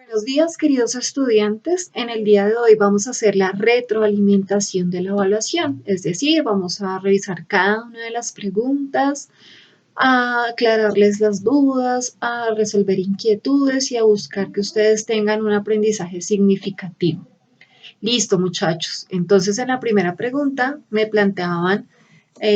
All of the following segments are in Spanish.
Buenos días, queridos estudiantes. En el día de hoy vamos a hacer la retroalimentación de la evaluación, es decir, vamos a revisar cada una de las preguntas, a aclararles las dudas, a resolver inquietudes y a buscar que ustedes tengan un aprendizaje significativo. Listo, muchachos. Entonces, en la primera pregunta me planteaban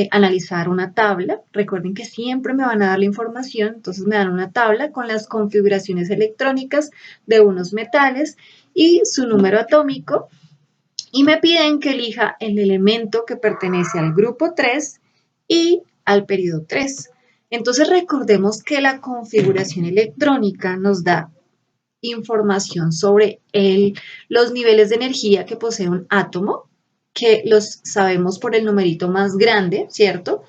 analizar una tabla. Recuerden que siempre me van a dar la información, entonces me dan una tabla con las configuraciones electrónicas de unos metales y su número atómico y me piden que elija el elemento que pertenece al grupo 3 y al periodo 3. Entonces recordemos que la configuración electrónica nos da información sobre los niveles de energía que posee un átomo, que los sabemos por el numerito más grande, ¿cierto?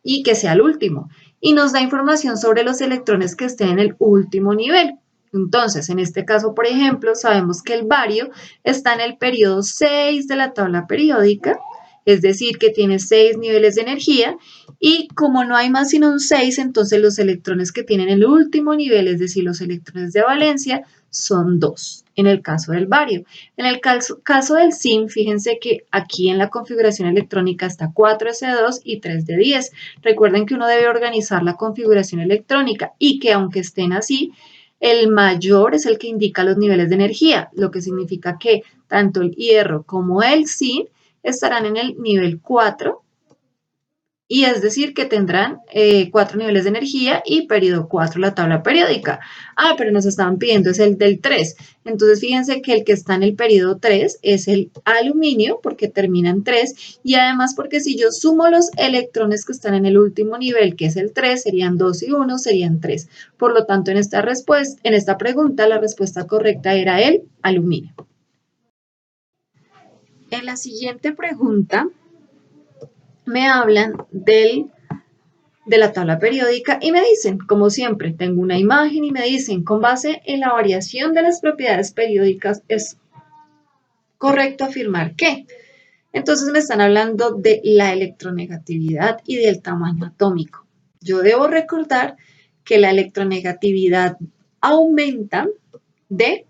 Y que sea el último. Y nos da información sobre los electrones que estén en el último nivel. Entonces, en este caso, por ejemplo, sabemos que el bario está en el periodo 6 de la tabla periódica, es decir, que tiene 6 niveles de energía, y como no hay más sino un 6, entonces los electrones que tienen el último nivel, es decir, los electrones de valencia, son 2 en el caso del bario. En el caso del zinc, fíjense que aquí en la configuración electrónica está 4s2 y 3d10. Recuerden que uno debe organizar la configuración electrónica y que aunque estén así, el mayor es el que indica los niveles de energía, lo que significa que tanto el hierro como el zinc estarán en el nivel 4 y es decir que tendrán 4 niveles de energía y periodo 4 la tabla periódica. Ah, pero nos estaban pidiendo es el del 3. Entonces fíjense que el que está en el periodo 3 es el aluminio porque termina en 3 y además porque si yo sumo los electrones que están en el último nivel, que es el 3, serían 2 y 1, serían 3. Por lo tanto, en esta pregunta la respuesta correcta era el aluminio. En la siguiente pregunta me hablan de la tabla periódica y me dicen, como siempre, tengo una imagen y me dicen, con base en la variación de las propiedades periódicas, es correcto afirmar que. Entonces me están hablando de la electronegatividad y del tamaño atómico. Yo debo recordar que la electronegatividad aumenta de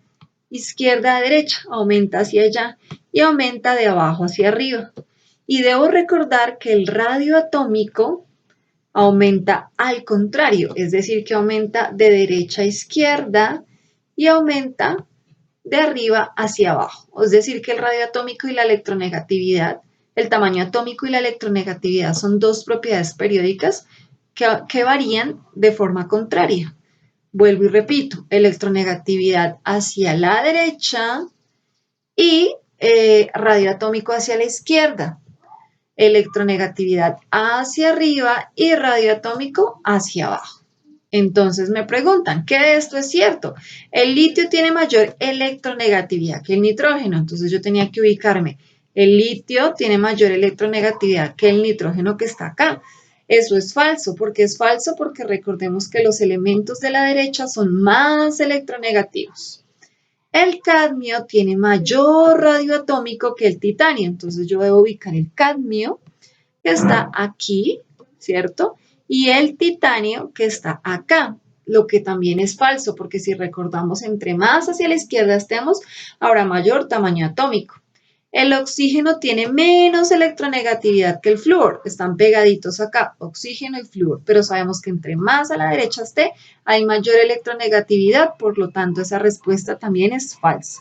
izquierda a derecha, aumenta hacia allá y aumenta de abajo hacia arriba. Y debo recordar que el radio atómico aumenta al contrario, es decir, que aumenta de derecha a izquierda y aumenta de arriba hacia abajo. Es decir, que el radio atómico y la electronegatividad, el tamaño atómico y la electronegatividad son dos propiedades periódicas que varían de forma contraria. Vuelvo y repito, electronegatividad hacia la derecha y radio atómico hacia la izquierda. Electronegatividad hacia arriba y radio atómico hacia abajo. Entonces me preguntan, ¿qué de esto es cierto? El litio tiene mayor electronegatividad que el nitrógeno, entonces yo tenía que ubicarme. El litio tiene mayor electronegatividad que el nitrógeno que está acá. Eso es falso. ¿Por qué es falso? Porque recordemos que los elementos de la derecha son más electronegativos. El cadmio tiene mayor radio atómico que el titanio, entonces yo debo ubicar el cadmio que está aquí, ¿cierto? Y el titanio que está acá, lo que también es falso, porque si recordamos, entre más hacia la izquierda estemos, habrá mayor tamaño atómico. El oxígeno tiene menos electronegatividad que el flúor, están pegaditos acá, oxígeno y flúor, pero sabemos que entre más a la derecha esté, hay mayor electronegatividad, por lo tanto esa respuesta también es falsa.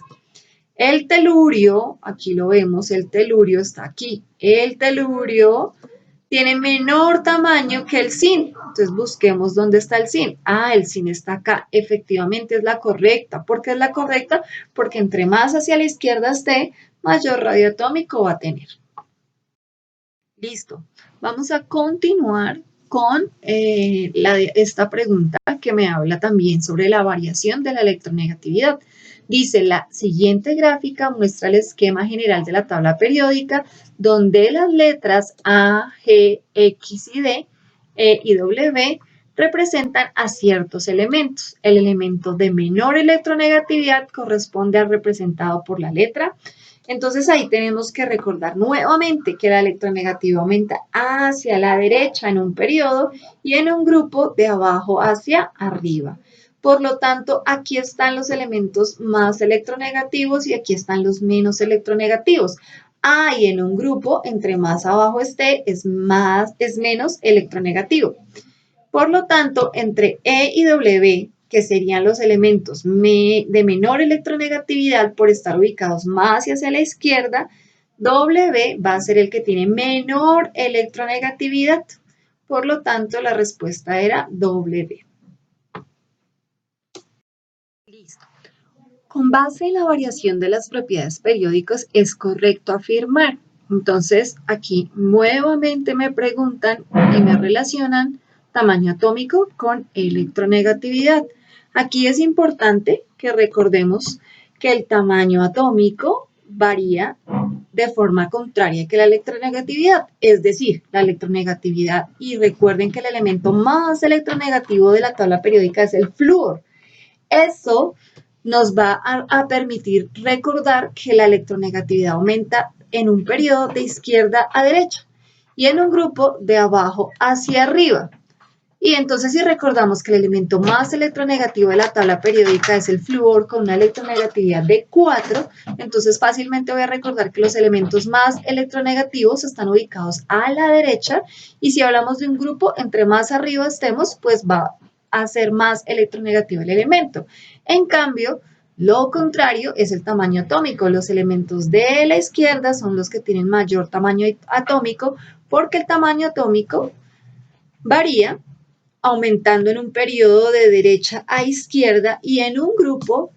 El telurio, aquí lo vemos, el telurio está aquí, el telurio tiene menor tamaño que el zinc. Entonces busquemos dónde está el zinc. Ah, el zinc está acá. Efectivamente es la correcta. ¿Por qué es la correcta? Porque entre más hacia la izquierda esté, mayor radio atómico va a tener. Listo. Vamos a continuar con esta pregunta que me habla también sobre la variación de la electronegatividad. Dice, la siguiente gráfica muestra el esquema general de la tabla periódica donde las letras A, G, X y D, E y W representan a ciertos elementos. El elemento de menor electronegatividad corresponde al representado por la letra. Entonces ahí tenemos que recordar nuevamente que la electronegatividad aumenta hacia la derecha en un periodo y en un grupo de abajo hacia arriba. Por lo tanto, aquí están los elementos más electronegativos y aquí están los menos electronegativos. Y en un grupo, entre más abajo esté, es menos electronegativo. Por lo tanto, entre E y W, que serían los elementos de menor electronegatividad por estar ubicados más hacia la izquierda, W va a ser el que tiene menor electronegatividad. Por lo tanto, la respuesta era W. Listo. Con base en la variación de las propiedades periódicas, es correcto afirmar. Entonces, aquí nuevamente me preguntan y me relacionan tamaño atómico con electronegatividad. Aquí es importante que recordemos que el tamaño atómico varía de forma contraria que la electronegatividad, es decir, la electronegatividad, y recuerden que el elemento más electronegativo de la tabla periódica es el flúor. Eso nos va a permitir recordar que la electronegatividad aumenta en un periodo de izquierda a derecha y en un grupo de abajo hacia arriba. Y entonces si recordamos que el elemento más electronegativo de la tabla periódica es el flúor con una electronegatividad de 4, entonces fácilmente voy a recordar que los elementos más electronegativos están ubicados a la derecha y si hablamos de un grupo, entre más arriba estemos, pues va a ser más electronegativo el elemento. En cambio, lo contrario es el tamaño atómico. Los elementos de la izquierda son los que tienen mayor tamaño atómico porque el tamaño atómico varía aumentando en un periodo de derecha a izquierda y en un grupo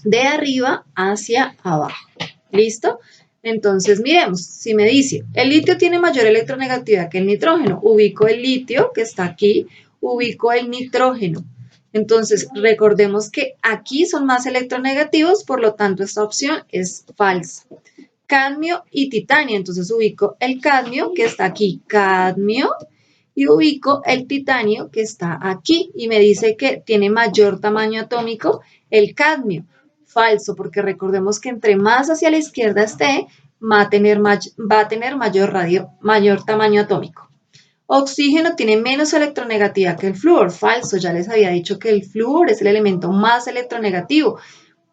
de arriba hacia abajo. ¿Listo? Entonces, miremos, si me dice, el litio tiene mayor electronegatividad que el nitrógeno, ubico el litio que está aquí, ubico el nitrógeno. Entonces, recordemos que aquí son más electronegativos, por lo tanto, esta opción es falsa. Cadmio y titanio, entonces ubico el cadmio que está aquí, cadmio, y ubico el titanio que está aquí y me dice que tiene mayor tamaño atómico el cadmio. Falso, porque recordemos que entre más hacia la izquierda esté, va a tener mayor tamaño atómico. Oxígeno tiene menos electronegatividad que el flúor. Falso, ya les había dicho que el flúor es el elemento más electronegativo.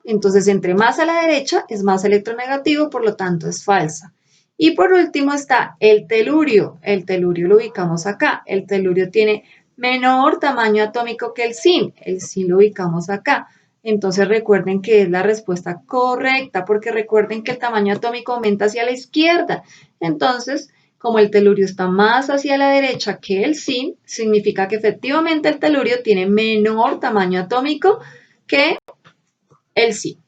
Entonces, entre más a la derecha es más electronegativo, por lo tanto es falsa. Y por último está el telurio. El telurio lo ubicamos acá. El telurio tiene menor tamaño atómico que el zinc. El zinc lo ubicamos acá. Entonces recuerden que es la respuesta correcta, porque recuerden que el tamaño atómico aumenta hacia la izquierda. Entonces, como el telurio está más hacia la derecha que el zinc, significa que efectivamente el telurio tiene menor tamaño atómico que el zinc.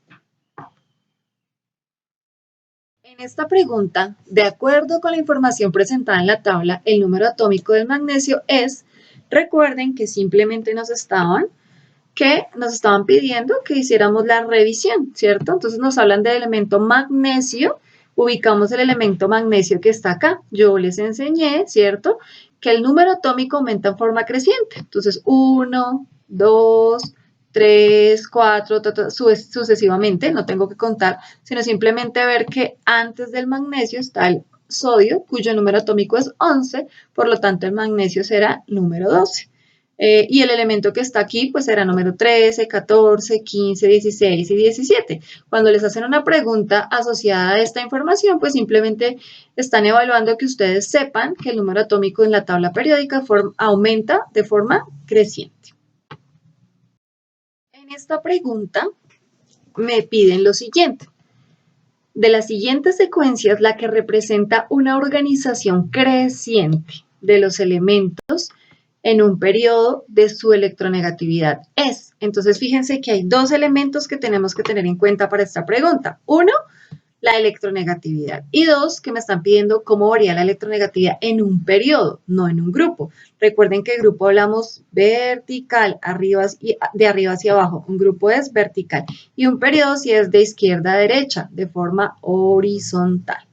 En esta pregunta, de acuerdo con la información presentada en la tabla, el número atómico del magnesio es, recuerden que simplemente nos estaban pidiendo que hiciéramos la revisión, ¿cierto? Entonces nos hablan del elemento magnesio, ubicamos el elemento magnesio que está acá. Yo les enseñé, ¿cierto? Que el número atómico aumenta en forma creciente. Entonces, 1, 2, 3, 4, sucesivamente, no tengo que contar, sino simplemente ver que antes del magnesio está el sodio, cuyo número atómico es 11, por lo tanto el magnesio será número 12. Y el elemento que está aquí, pues será número 13, 14, 15, 16 y 17. Cuando les hacen una pregunta asociada a esta información, pues simplemente están evaluando que ustedes sepan que el número atómico en la tabla periódica aumenta de forma creciente. En esta pregunta me piden lo siguiente. De las siguientes secuencias, la que representa una organización creciente de los elementos en un periodo de su electronegatividad es. Entonces, fíjense que hay dos elementos que tenemos que tener en cuenta para esta pregunta. Uno, la electronegatividad. Y dos, que me están pidiendo cómo varía la electronegatividad en un periodo, no en un grupo. Recuerden que el grupo hablamos vertical, de arriba hacia abajo. Un grupo es vertical. Y un periodo sí es de izquierda a derecha, de forma horizontal.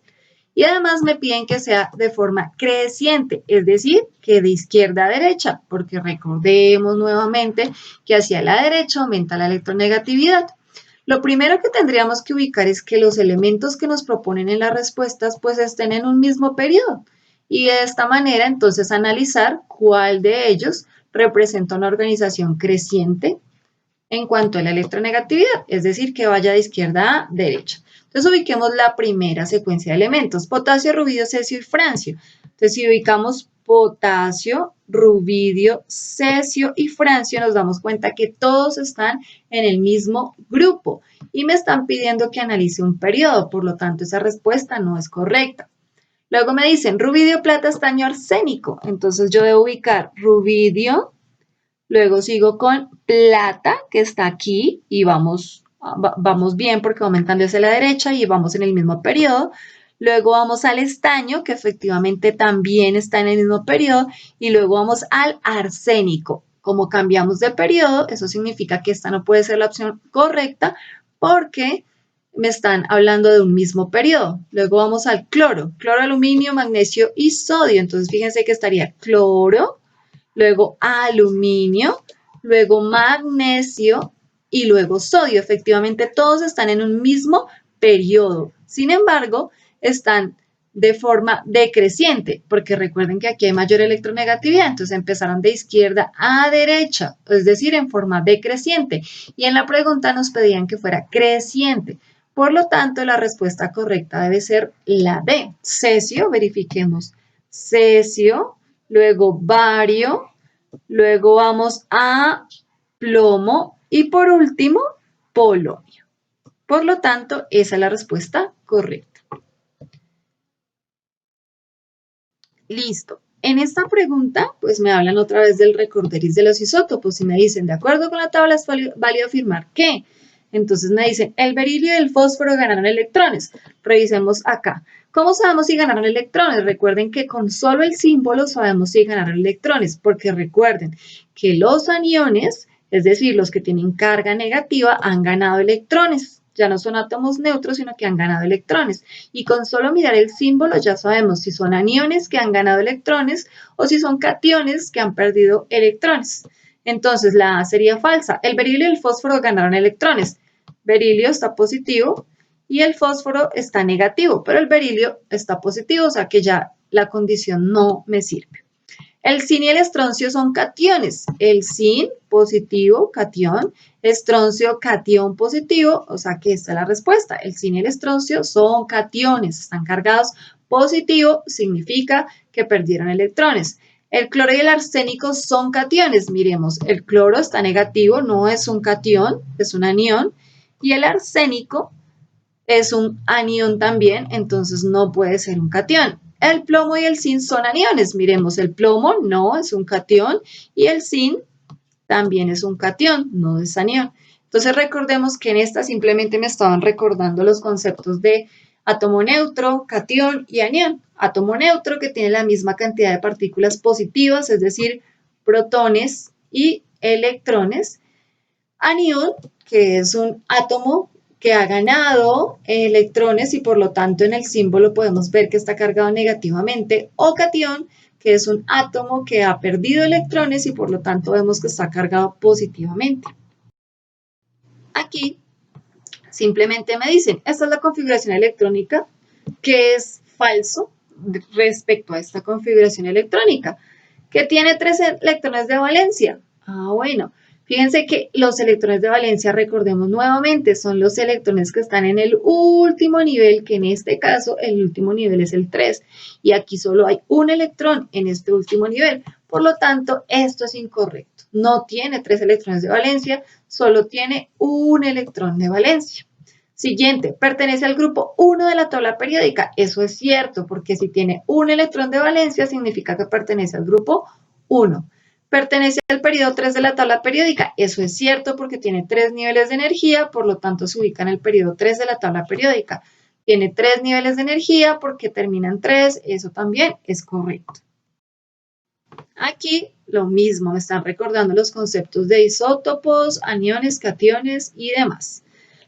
Y además me piden que sea de forma creciente, es decir, que de izquierda a derecha, porque recordemos nuevamente que hacia la derecha aumenta la electronegatividad. Lo primero que tendríamos que ubicar es que los elementos que nos proponen en las respuestas pues estén en un mismo periodo y de esta manera entonces analizar cuál de ellos representa una organización creciente, en cuanto a la electronegatividad, es decir, que vaya de izquierda a derecha. Entonces ubiquemos la primera secuencia de elementos, potasio, rubidio, cesio y francio. Entonces si ubicamos potasio, rubidio, cesio y francio, nos damos cuenta que todos están en el mismo grupo y me están pidiendo que analice un periodo, por lo tanto esa respuesta no es correcta. Luego me dicen rubidio, plata, estaño, arsénico. Entonces yo debo ubicar rubidio, luego sigo con plata, que está aquí, y vamos bien porque va aumentando hacia la derecha y vamos en el mismo periodo. Luego vamos al estaño, que efectivamente también está en el mismo periodo, y luego vamos al arsénico. Como cambiamos de periodo, eso significa que esta no puede ser la opción correcta porque me están hablando de un mismo periodo. Luego vamos al cloro, aluminio, magnesio y sodio. Entonces fíjense que estaría cloro, luego aluminio, luego magnesio y luego sodio. Efectivamente, todos están en un mismo periodo. Sin embargo, están de forma decreciente, porque recuerden que aquí hay mayor electronegatividad, entonces empezaron de izquierda a derecha, es decir, en forma decreciente. Y en la pregunta nos pedían que fuera creciente. Por lo tanto, la respuesta correcta debe ser la D. Cesio, verifiquemos. Cesio, luego bario, luego vamos a plomo y por último, polonio. Por lo tanto, esa es la respuesta correcta. Listo. En esta pregunta, pues me hablan otra vez del recorderis de los isótopos y me dicen, de acuerdo con la tabla es válido afirmar que. Entonces me dicen, el berilio y el fósforo ganaron electrones. Revisemos acá. ¿Cómo sabemos si ganaron electrones? Recuerden que con solo el símbolo sabemos si ganaron electrones, porque recuerden que los aniones, es decir, los que tienen carga negativa, han ganado electrones. Ya no son átomos neutros, sino que han ganado electrones. Y con solo mirar el símbolo ya sabemos si son aniones que han ganado electrones o si son cationes que han perdido electrones. Entonces, la A sería falsa. El berilio y el fósforo ganaron electrones. Berilio está positivo y el fósforo está negativo, pero el berilio está positivo, o sea que ya la condición no me sirve. El zinc y el estroncio son cationes. El zinc positivo, catión, estroncio, catión positivo, o sea que esta es la respuesta. El zinc y el estroncio son cationes, están cargados positivo, significa que perdieron electrones. El cloro y el arsénico son cationes. Miremos, el cloro está negativo, no es un catión, es un anión. Y el arsénico es un anión también, entonces no puede ser un catión. El plomo y el zinc son aniones. Miremos, el plomo no es un catión y el zinc también es un catión, no es anión. Entonces recordemos que en esta simplemente me estaban recordando los conceptos de átomo neutro, catión y anión. Átomo neutro que tiene la misma cantidad de partículas positivas, es decir, protones y electrones. Anión, que es un átomo que ha ganado electrones y por lo tanto en el símbolo podemos ver que está cargado negativamente, o catión, que es un átomo que ha perdido electrones y por lo tanto vemos que está cargado positivamente. Aquí simplemente me dicen, esta es la configuración electrónica, que es falso respecto a esta configuración electrónica, que tiene 3 electrones de valencia. Bueno, fíjense que los electrones de valencia, recordemos nuevamente, son los electrones que están en el último nivel, que en este caso el último nivel es el 3. Y aquí solo hay un electrón en este último nivel. Por lo tanto, esto es incorrecto. No tiene 3 electrones de valencia, solo tiene un electrón de valencia. Siguiente, pertenece al grupo 1 de la tabla periódica. Eso es cierto, porque si tiene un electrón de valencia, significa que pertenece al grupo 1. Pertenece al periodo 3 de la tabla periódica. Eso es cierto, porque tiene 3 niveles de energía, por lo tanto se ubica en el periodo 3 de la tabla periódica. Tiene 3 niveles de energía porque termina en 3, eso también es correcto. Aquí lo mismo, me están recordando los conceptos de isótopos, aniones, cationes y demás.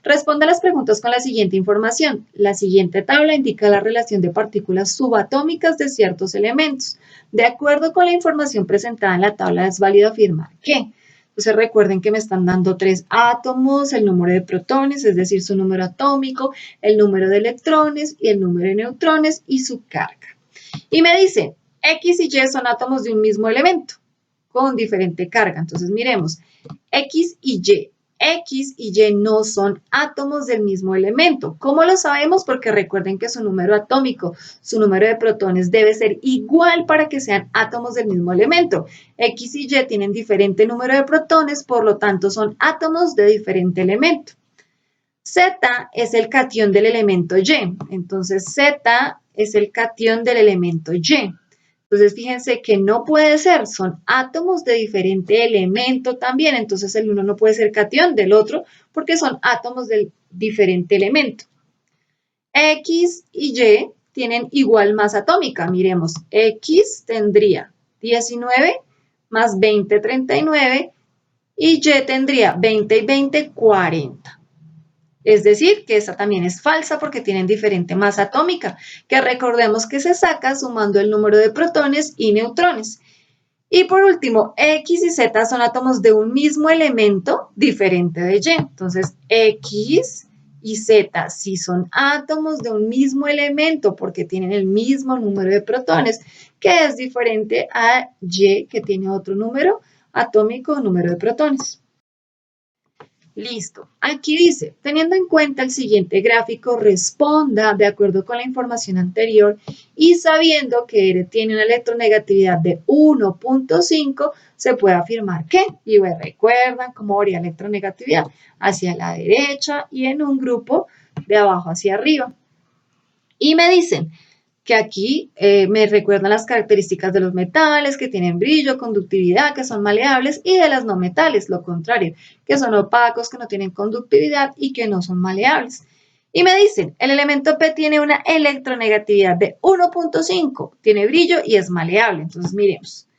Responde a las preguntas con la siguiente información. La siguiente tabla indica la relación de partículas subatómicas de ciertos elementos. De acuerdo con la información presentada en la tabla, es válido afirmar que. Entonces recuerden que me están dando 3 átomos, el número de protones, es decir, su número atómico, el número de electrones y el número de neutrones y su carga. Y me dice, X y Y son átomos de un mismo elemento con diferente carga. Entonces miremos, X y Y. X y Y no son átomos del mismo elemento. ¿Cómo lo sabemos? Porque recuerden que su número atómico, su número de protones debe ser igual para que sean átomos del mismo elemento. X y Y tienen diferente número de protones, por lo tanto son átomos de diferente elemento. Z es el catión del elemento Y. Entonces, Z es el catión del elemento Y. Entonces, fíjense que no puede ser, son átomos de diferente elemento también. Entonces, el uno no puede ser catión del otro porque son átomos del diferente elemento. X y Y tienen igual masa atómica. Miremos, X tendría 19 más 20, 39 y Y tendría 20 y 20, 40. Es decir, que esta también es falsa porque tienen diferente masa atómica, que recordemos que se saca sumando el número de protones y neutrones. Y por último, X y Z son átomos de un mismo elemento diferente de Y. Entonces, X y Z sí son átomos de un mismo elemento porque tienen el mismo número de protones, que es diferente a Y, que tiene otro número atómico o número de protones. Listo. Aquí dice, teniendo en cuenta el siguiente gráfico, responda de acuerdo con la información anterior y sabiendo que R tiene una electronegatividad de 1.5, se puede afirmar que, y bueno, recuerdan cómo varía la electronegatividad hacia la derecha y en un grupo de abajo hacia arriba. Y me dicen que aquí me recuerdan las características de los metales, que tienen brillo, conductividad, que son maleables, y de las no metales, lo contrario, que son opacos, que no tienen conductividad y que no son maleables. Y me dicen, el elemento P tiene una electronegatividad de 1.5, tiene brillo y es maleable. Entonces, miremos,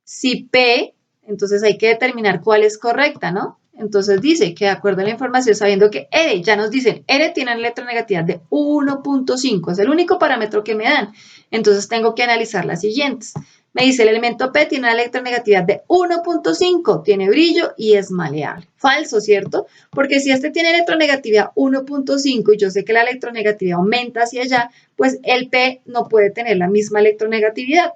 si P, entonces hay que determinar cuál es correcta, ¿no? Entonces dice que de acuerdo a la información, sabiendo que R, ya nos dicen, R tiene una electronegatividad de 1.5, es el único parámetro que me dan. Entonces tengo que analizar las siguientes. Me dice, el elemento P tiene una electronegatividad de 1.5, tiene brillo y es maleable. Falso, ¿cierto? Porque si este tiene electronegatividad 1.5 y yo sé que la electronegatividad aumenta hacia allá, pues el P no puede tener la misma electronegatividad.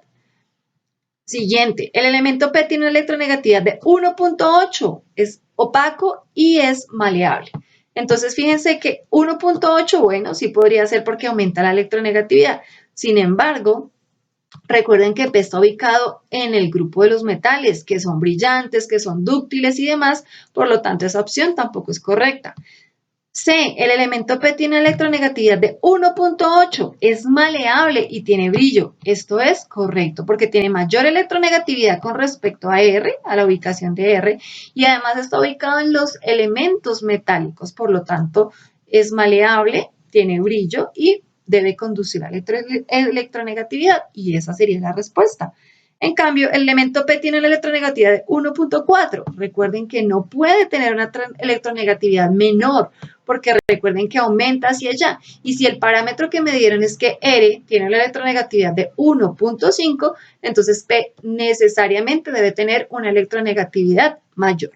Siguiente, el elemento P tiene una electronegatividad de 1.8, es opaco y es maleable. Entonces, fíjense que 1.8, bueno, sí podría ser porque aumenta la electronegatividad. Sin embargo, recuerden que P está ubicado en el grupo de los metales, que son brillantes, que son dúctiles y demás, por lo tanto, esa opción tampoco es correcta. C, el elemento P tiene electronegatividad de 1.8, es maleable y tiene brillo. Esto es correcto porque tiene mayor electronegatividad con respecto a R, a la ubicación de R, y además está ubicado en los elementos metálicos, por lo tanto es maleable, tiene brillo y debe conducir a electronegatividad y esa sería la respuesta. En cambio, el elemento P tiene una electronegatividad de 1.4. Recuerden que no puede tener una electronegatividad menor, porque recuerden que aumenta hacia allá. Y si el parámetro que me dieron es que R tiene una electronegatividad de 1.5, entonces P necesariamente debe tener una electronegatividad mayor.